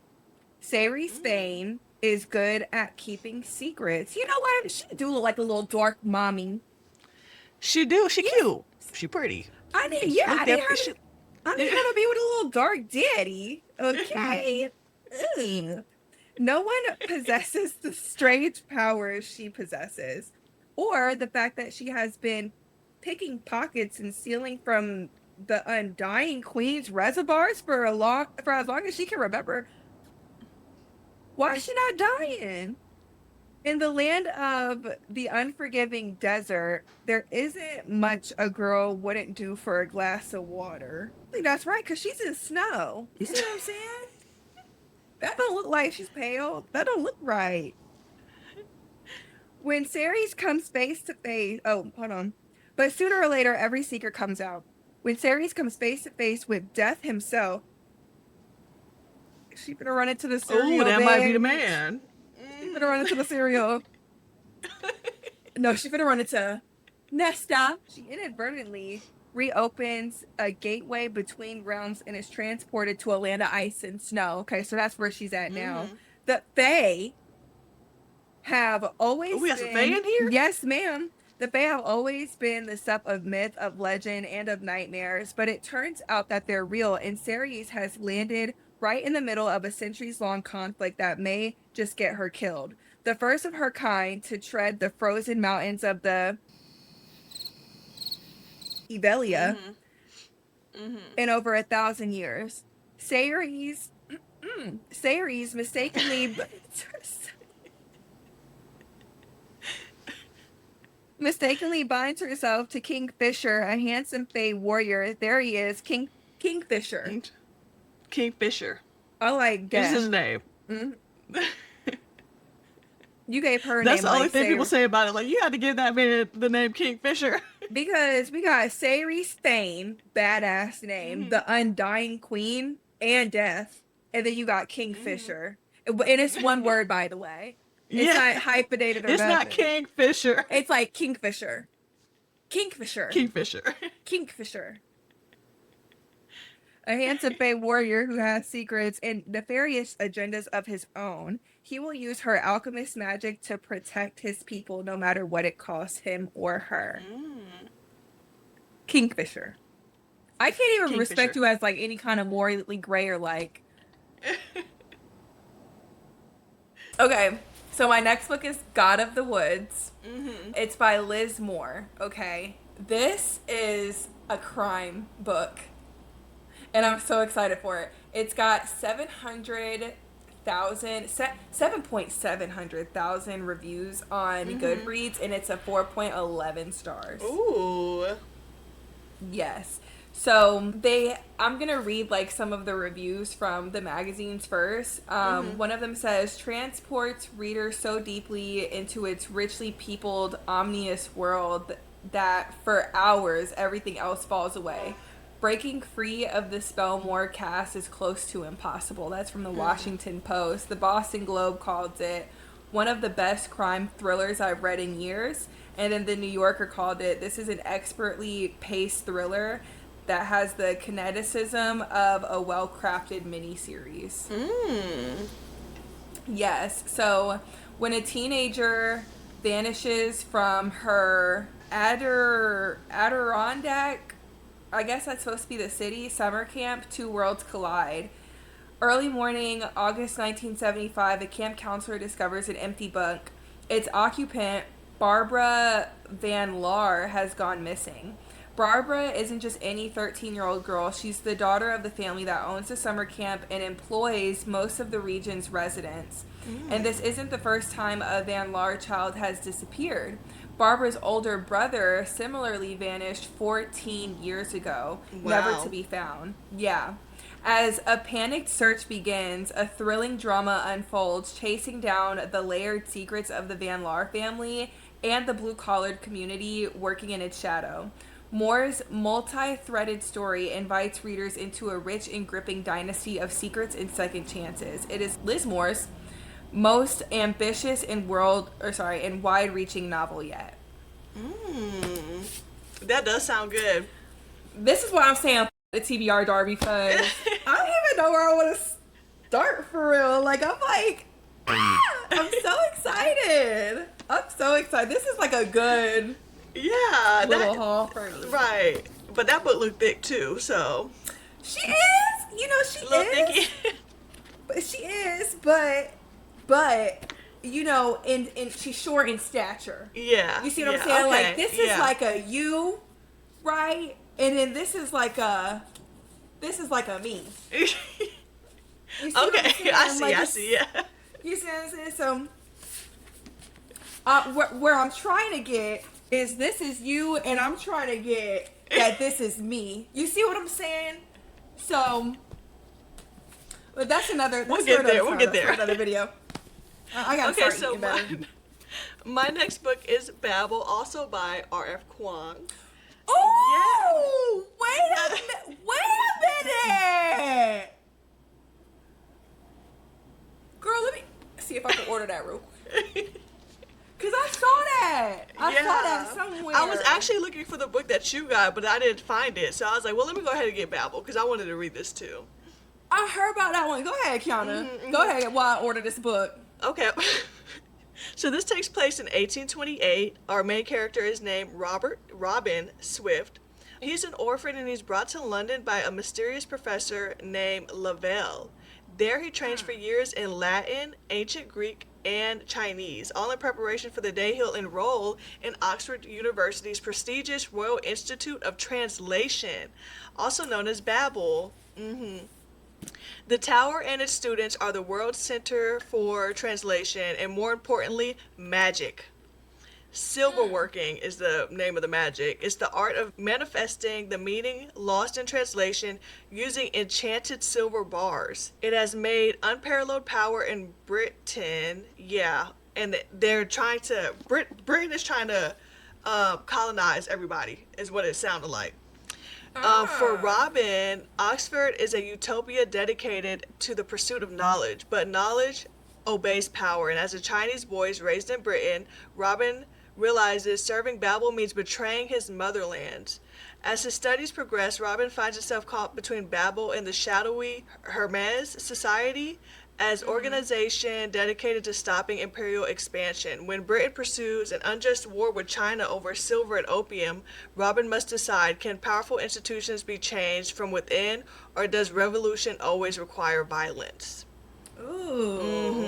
Saris Mm. Bane is good at keeping secrets. You know what? She do look like a little dark mommy. She do. She Yeah. cute. She pretty. I need, yeah, Look that. She. I need her to be with a little dark daddy. Okay. Ugh. No one possesses the strange powers she possesses, or the fact that she has been picking pockets and stealing from the Undying Queen's reservoirs for as long as she can remember. Why is she not dying? In the land of the unforgiving desert, there isn't much a girl wouldn't do for a glass of water. I think that's right, because she's in snow. You see what I'm saying? That don't look like she's pale. That don't look right. When Ceres comes face to face, oh, hold on. But sooner or later, every secret comes out. When Ceres comes face to face with death himself, she gonna run into the Oh, cereal, that might be the bitch. man. She gonna run into the cereal. No, she gonna run into Nesta. She inadvertently reopens a gateway between realms and is transported to a land of ice and snow. Okay, so that's where she's at now. Mm-hmm. The Fae have Oh, always we got some Faye been, in here. yes, ma'am. The Fae have always been the stuff of myth, of legend, and of nightmares, but it turns out that they're real, and Ceres has landed right in the middle of a centuries-long conflict that may just get her killed. The first of her kind to tread the frozen mountains of the Evelia Mm-hmm. Mm-hmm. in over 1,000 years. Ceres, Ceres mistakenly binds herself to Kingfisher, a handsome Fae warrior. There he is, Kingfisher. Kingfisher I like is that. his name. Mhm. You gave her a That's name the only like thing people Ceres. say about it. Like, you had to give that man the name Kingfisher. Because we got Ceres Fane, badass name, Mm-hmm. the Undying Queen, and Death. And then you got Mm-hmm. Kingfisher. And it's one word, by the way. It's Yeah, not hyphenated or it's not nothing. Kingfisher. It's like Kingfisher. Kingfisher. Kingfisher. Kingfisher. A handsome Fae warrior who has secrets and nefarious agendas of his own. He will use her alchemist magic to protect his people no matter what it costs him or her. Mm. Kingfisher. I can't even respect Kingfisher. you as like any kind of morally gray or like. Okay, so my next book is God of the Woods. Mm-hmm. It's by Liz Moore. Okay, this is a crime book, and I'm so excited for it. It's got 7,700,000 reviews on Mm-hmm. Goodreads, and it's a 4.11 stars. Ooh. Yes. I'm gonna read like some of the reviews from the magazines first. Mm-hmm. One of them says transports readers so deeply into its richly peopled, omnious world that for hours everything else falls away. Breaking free of the Spellmore cast is close to impossible. That's from the Washington Post. The Boston Globe called it one of the best crime thrillers I've read in years. And then the New Yorker called it, this is an expertly paced thriller that has the kineticism of a well-crafted miniseries. Mm. Yes. So when a teenager vanishes from her Adirondack, I guess that's supposed to be the city, summer camp, two worlds collide. Early morning, August 1975, a camp counselor discovers an empty bunk. Its occupant, Barbara Van Laar, has gone missing. Barbara isn't just any 13-year-old girl. She's the daughter of the family that owns the summer camp and employs most of the region's residents. And this isn't the first time a Van Laar child has disappeared. Barbara's older brother similarly vanished 14 years ago, never Wow. to be found. Yeah. As a panicked search begins, a thrilling drama unfolds, chasing down the layered secrets of the Van Laar family and the blue-collared community working in its shadow. Moore's multi-threaded story invites readers into a rich and gripping dynasty of secrets and second chances. It is Liz Moore's most ambitious and wide-reaching novel yet. That does sound good. This is why I'm saying the TBR Darby, because I don't even know where I want to start for real. Like, I'm so excited. I'm so excited. This is like a good Yeah, little haul for me. right. But that book looked thick too, so She is, she a little is, thicky. but she is, but and she's short in stature. Yeah. You see what yeah, I'm saying? okay, Like, this is yeah. like a you, right? And then this is like a me. You see what I'm Okay, saying? I see, Like, I it's- see, yeah. You see what I'm saying? So, where I'm trying to get is this is you, and I'm trying to get that this is me. You see what I'm saying? So, but that's another. We'll That's get for another there, we'll time, get that's for there. another video. I gotta Okay, start so eating better. my next book is Babel, also by R.F. Kuang. Oh, wait a minute. Girl, let me see if I can order that real quick. Cause I saw that. I saw that somewhere. I was actually looking for the book that you got, but I didn't find it. So I was like, well, let me go ahead and get Babel, because I wanted to read this too. I heard about that one. Go ahead, Kiana. Go ahead while I order this book. Okay. So this takes place in 1828. Our main character is named Robin Swift. He's an orphan and he's brought to London by a mysterious professor named Lavelle. There he trains for years in Latin, ancient Greek, and Chinese, all in preparation for the day he'll enroll in Oxford University's prestigious Royal Institute of Translation, also known as Babel. The tower and its students are the world's center for translation and, more importantly, magic. Silverworking is the name of the magic. It's the art of manifesting the meaning lost in translation using enchanted silver bars. It has made unparalleled power in Britain. Yeah, and they're trying to. Britain is trying to colonize everybody, is what it sounded like. For Robin, Oxford is a utopia dedicated to the pursuit of knowledge, but knowledge obeys power. And as a Chinese boy raised in Britain, Robin realizes serving Babel means betraying his motherland. As his studies progress, Robin finds himself caught between Babel and the shadowy Hermes Society, as organization dedicated to stopping imperial expansion. When Britain pursues an unjust war with China over silver and opium, Robin must decide, can powerful institutions be changed from within, or does revolution always require violence? Ooh.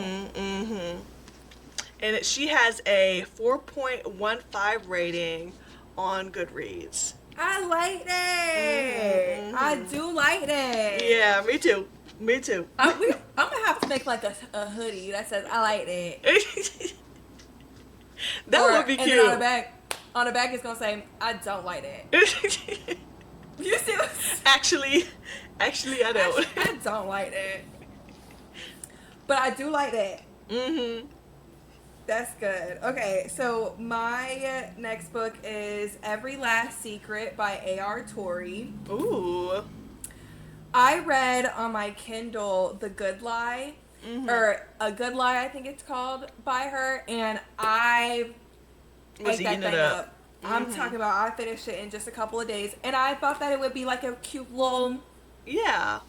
And she has a 4.15 rating on Goodreads. I like that. I do like that. Yeah, me too. Me too. I'm gonna have to make like a hoodie that says I like that. That Or- would be and then on the cute. back it's gonna say I don't like that. You see what Actually, I don't. I don't like that. But I do like that. That's good. Okay, so my next book is Every Last Secret by A.R. Torrey. Ooh. I read on my Kindle The Good Lie, or A Good Lie, I think it's called, by her, and I Was ate that eating it thing up. up. I'm talking about I finished it in just a couple of days, and I thought that it would be like a cute little Yeah.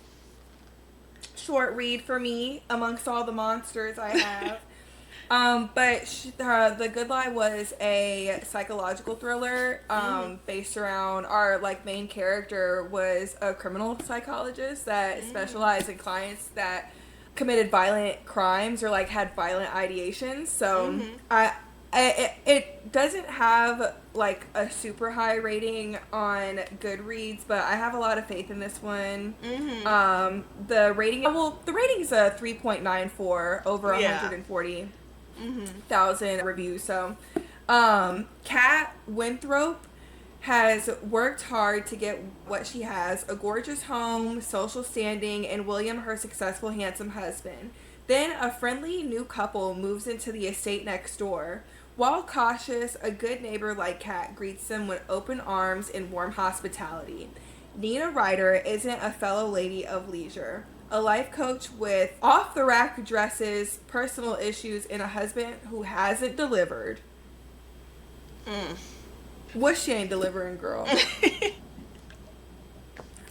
short read for me amongst all the monsters I have. But The Good Lie was a psychological thriller based around our main character was a criminal psychologist that specialized in clients that committed violent crimes or had violent ideations. So It doesn't have like a super high rating on Goodreads, but I have a lot of faith in this one. The rating is a 3.94 over Yeah. 140,000 reviews. So, Kat Winthrop has worked hard to get what she has: a gorgeous home, social standing, and William, her successful, handsome husband. Then a friendly new couple moves into the estate next door. While cautious, a good neighbor like Kat greets them with open arms and warm hospitality. Nina Ryder isn't a fellow lady of leisure. A life coach with off-the-rack dresses, personal issues, and a husband who hasn't delivered. What she ain't delivering, girl?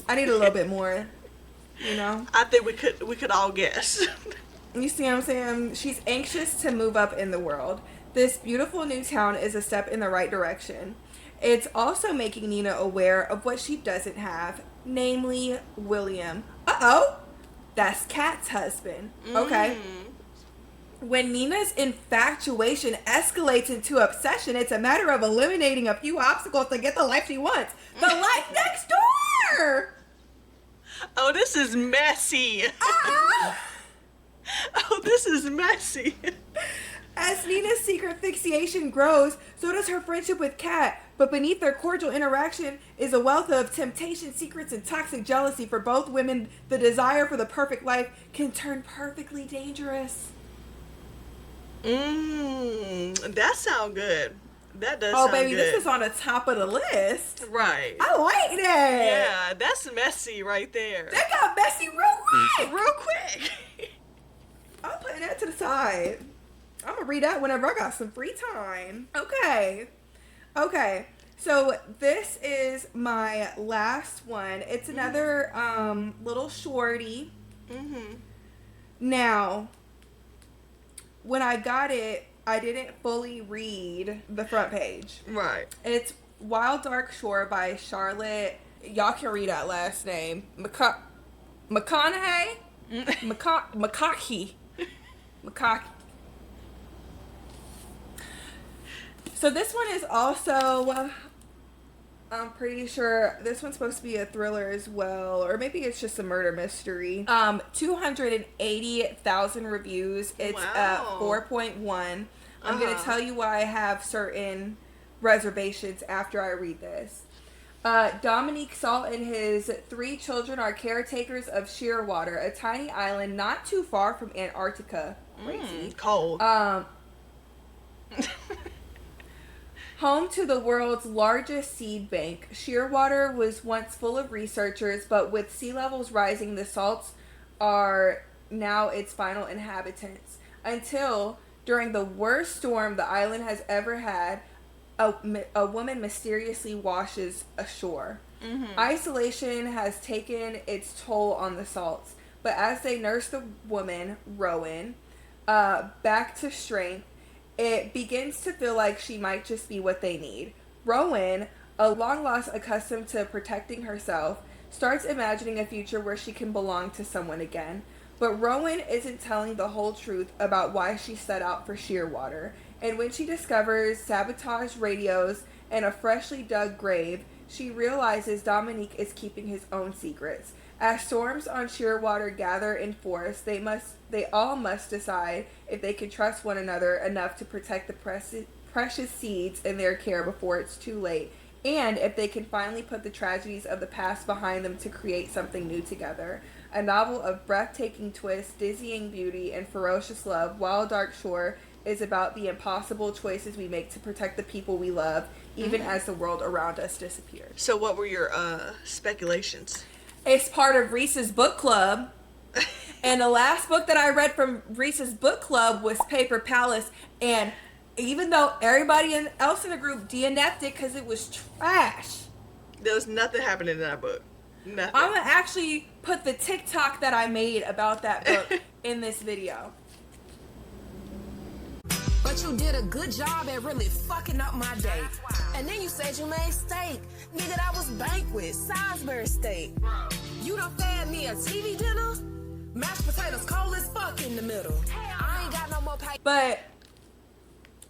I need a little bit more, you know? I think we could all guess. You see what I'm saying? She's anxious to move up in the world. This beautiful new town is a step in the right direction. It's also making Nina aware of what she doesn't have, namely William. Uh-oh! That's Kat's husband. Okay. When Nina's infatuation escalates into obsession, it's a matter of eliminating a few obstacles to get the life she wants. The life next door! Oh, this is messy. Oh, this is messy. As Nina's secret fixation grows, so does her friendship with Kat. But beneath their cordial interaction is a wealth of temptation, secrets, and toxic jealousy. For both women, the desire for the perfect life can turn perfectly dangerous. That sounds good. That does Oh, sound baby, good. this is on the top of the list. Right. I like that. Yeah, that's messy right there. That got messy real quick. Real quick. I'm putting that to the side. I'm gonna read that whenever I got some free time. Okay. So this is my last one. It's another little shorty. Now, when I got it, I didn't fully read the front page. Right. It's Wild Dark Shore by Charlotte. Y'all can read that last name. McConaughey? McCaughey. So this one is also, I'm pretty sure this one's supposed to be a thriller as well, or maybe it's just a murder mystery. 280,000 reviews. It's Wow. 4.1. I'm going to tell you why I have certain reservations after I read this. Dominique Salt and his 3 children are caretakers of Shearwater, a tiny island not too far from Antarctica. Crazy. Cold. Home to the world's largest seed bank, Shearwater was once full of researchers, but with sea levels rising, the salts are now its final inhabitants. Until, during the worst storm the island has ever had, a woman mysteriously washes ashore. Isolation has taken its toll on the salts, but as they nurse the woman, Rowan, back to strength, it begins to feel like she might just be what they need. Rowan, a long lost accustomed to protecting herself, starts imagining a future where she can belong to someone again. But Rowan isn't telling the whole truth about why she set out for Shearwater. And when she discovers sabotaged radios and a freshly dug grave, she realizes Dominique is keeping his own secrets. As storms on Shearwater gather in force, they all must decide if they can trust one another enough to protect the precious seeds in their care before it's too late, and if they can finally put the tragedies of the past behind them to create something new together. A novel of breathtaking twists, dizzying beauty, and ferocious love, Wild Dark Shore is about the impossible choices we make to protect the people we love, even as the world around us disappears. So what were your speculations? It's part of Reese's book club. And the last book that I read from Reese's book club was Paper Palace. And even though everybody else in the group DNF'd it because it was trash, There was nothing happening in that book. Nothing. I'm going to actually put the TikTok that I made about that book in this video. But you did a good job at really fucking up my day. And then you said you made steak. Nigga, that was banquet, Salisbury steak. You done fed me a TV dinner? Mashed potatoes cold as fuck in the middle. I ain't got no more pay. But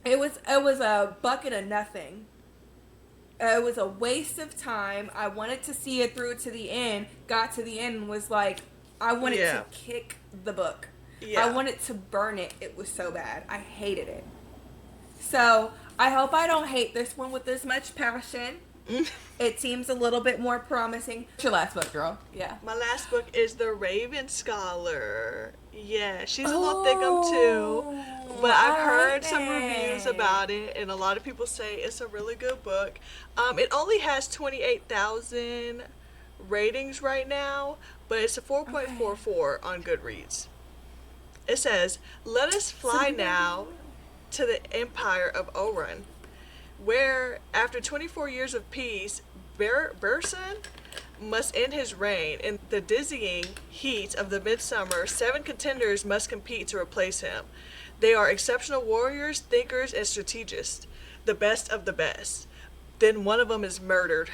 It was a bucket of nothing. It was a waste of time. I wanted to see it through to the end. Got to the end and was like, I wanted Yeah. to kick the book. Yeah. I wanted to burn it. It was so bad. I hated it. So I hope I don't hate this one with as much passion. It seems a little bit more promising. What's your last book, girl? Yeah. My last book is The Raven Scholar. Yeah, she's a little thick'em too. But I've heard some reviews about it, and a lot of people say it's a really good book. It only has 28,000 ratings right now, but it's a 4.44 on Goodreads. It says, "Let us fly now to the empire of Orun, where, after 24 years of peace, Berson must end his reign. In the dizzying heat of the midsummer, 7 contenders must compete to replace him. They are exceptional warriors, thinkers, and strategists, the best of the best. Then one of them is murdered.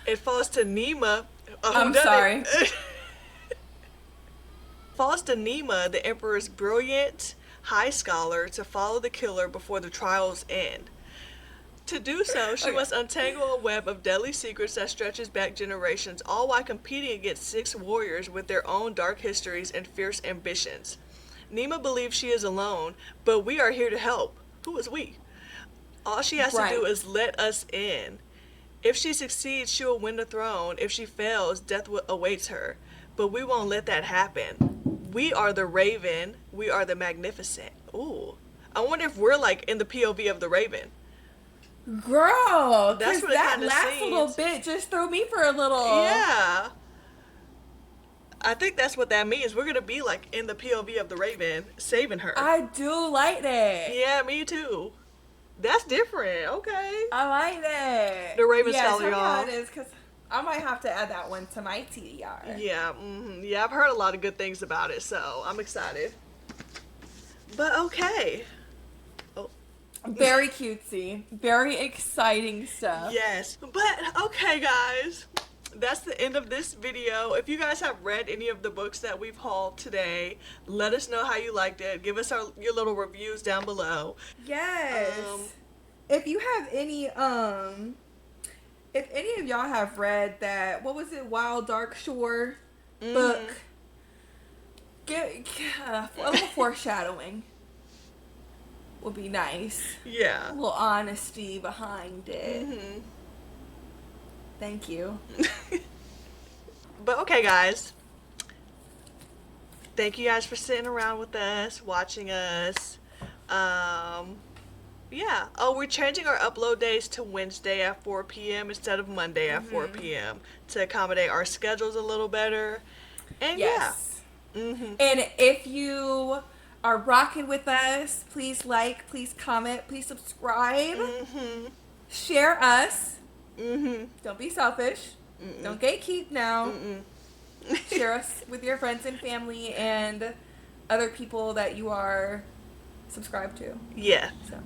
It falls to Nima. I'm sorry. Falls to Nima, the emperor's brilliant high scholar, to follow the killer before the trials end. To do so, she must untangle a web of deadly secrets that stretches back generations, all while competing against 6 warriors with their own dark histories and fierce ambitions. Nima believes she is alone, but we are here to help." Who is we? "All she has to do is let us in. If she succeeds, she will win the throne. If she fails, death awaits her. But we won't let that happen. We are the Raven. We are the Magnificent." Ooh. I wonder if we're like in the POV of the Raven. Girl, That's because what it that kinda last little seems. bit just threw me for a little. Yeah. I think that's what that means. We're going to be like in the POV of the Raven, saving her. I do like that. Yeah, me too. That's different. Okay. I like that. The Raven yeah, Scholar, tell me how y'all. it is, because I might have to add that one to my TDR. Yeah, yeah, I've heard a lot of good things about it, so I'm excited. But okay. Very cutesy. Very exciting stuff. Yes. But okay, guys. That's the end of this video. If you guys have read any of the books that we've hauled today, let us know how you liked it. Give us your little reviews down below. Yes. If you have any, if any of y'all have read that, what was it, Wild Dark Shore book, get a little foreshadowing would be nice. Yeah. A little honesty behind it. Thank you. But okay, guys. Thank you guys for sitting around with us, watching us. Yeah. Oh, we're changing our upload days to Wednesday at 4 p.m. instead of Monday at 4 p.m. to accommodate our schedules a little better. And Yes. And if you are rocking with us, please like, please comment, please subscribe. Share us. Don't be selfish. Don't gatekeep now. Share us with your friends and family and other people that you are subscribed to. Yeah. So,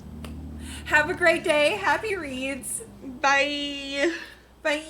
have a great day. Happy reads. Bye. Bye.